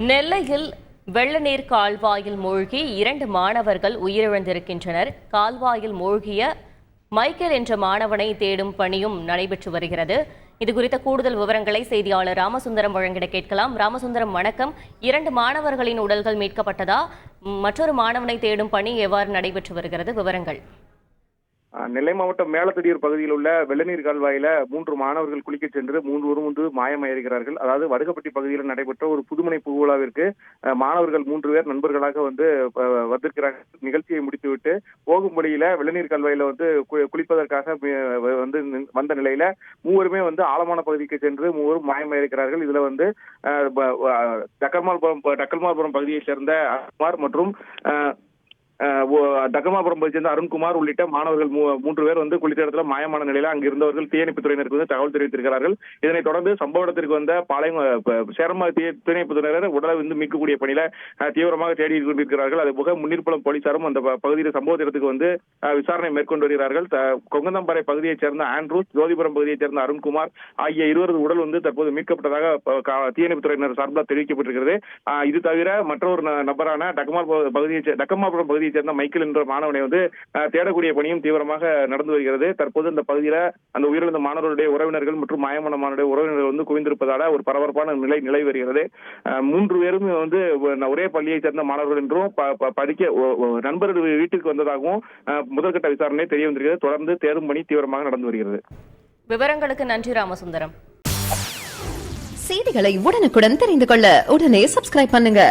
நெல்லையில் வெள்ளநீர் கால்வாயில் மூழ்கி 2 மாணவர்கள் உயிரிழந்திருக்கின்றனர். கால்வாயில் மூழ்கிய மைக்கேல் என்ற மாணவனை தேடும் பணியும் நடைபெற்று வருகிறது. இதுகுறித்த கூடுதல் விவரங்களை செய்தியாளர் ராமசுந்தரம் வழங்கிட கேட்கலாம். ராமசுந்தரம், வணக்கம். 2 மாணவர்களின் உடல்கள் மீட்கப்பட்டதா? மற்றொரு மாணவனை தேடும் பணி எவ்வாறு நடைபெற்று வருகிறது? விவரங்கள். நெல்லை மாவட்டம் மேலத்தடியூர் பகுதியில் உள்ள வெள்ளநீர் கால்வாயில 3 மாணவர்கள் குளிக்க சென்று 3 மாயமாயிருக்கிறார்கள். அதாவது வடுகப்பட்டி பகுதியில் நடைபெற்ற ஒரு புதுமனை புகுவிழாவிற்கு மாணவர்கள் 3 பேர் நண்பர்களாக வந்திருக்கிறார்கள். நிகழ்ச்சியை முடித்துவிட்டு போகும் வழியில வெள்ளநீர் கால்வாயில குளிப்பதற்காக வந்த நிலையில மூவருமே ஆழமான பகுதிக்கு சென்று 3 மாயமாயிருக்கிறார்கள். இதுல டக்கல்மால்புரம் பகுதியைச் சேர்ந்த அருண்குமார் மற்றும் டக்கல்மாபுரம் பகுதியை சேர்ந்த அருண்குமார் உள்ளிட்ட மாணவர்கள் 3 பேர் குளித்த இடத்துல மாயமான நிலையில அங்கு இருந்தவர்கள் தீயணைப்பு துறையினருக்கு தகவல் தெரிவித்திருக்கிறார்கள். இதனைத் தொடர்ந்து சம்பவ இடத்திற்கு வந்த சேரமா தீயணைப்பு துறையினர் உடலை மீட்கக்கூடிய பணியில தீவிரமாக தேடி கொண்டிருக்கிறார்கள். அதுபோக முன்னீர்புலம் போலீசாரும் அந்த பகுதியில் சம்பவ இடத்துக்கு விசாரணை மேற்கொண்டு வருகிறார்கள். கொங்கந்தம்பாறை பகுதியைச் சேர்ந்த ஆண்ட்ரூஸ், ஜோதிபுரம் பகுதியைச் சேர்ந்த அருண்குமார் ஆகிய இருவரது உடல் தற்போது மீட்கப்பட்டதாக தீயணைப்பு துறையினர் சார்பில் தெரிவிக்கப்பட்டிருக்கிறது. இது தவிர மற்றொரு நபரான டக்கமாபுரம் பகுதியை சேர்ந்த மைக்கேல் என்ற மாணவனை தேடக்கூடிய பணியும் தீவிரமாக நடந்து வருகிறது. தற்போது இந்த பகுதியில அந்த உயிரிழந்த மாணவருடைய உறவினர்கள் மற்றும் மாயமான மாணவருடைய உறவினர்கள் குவிந்திருப்பதால ஒரு பரபரப்பான நிலை வருகிறது. 3 பேரும் ஒரே பள்ளியை சேர்ந்த மாணவர்கள் என்றும் படிக்க நண்பர்கள் வீட்டுக்கு வந்ததாகவும் முதற்கட்ட விசாரணை தெரிய வந்திருக்கிறது. தொடர்ந்து தேடும் பணி தீவிரமாக நடந்து வருகிறது. விவரங்களுக்கு நன்றி ராமசுந்தரம். செய்திகளை உடனுக்குடன் தெரிந்து கொள்ள உடனே சப்ஸ்கிரைப் பண்ணுங்க.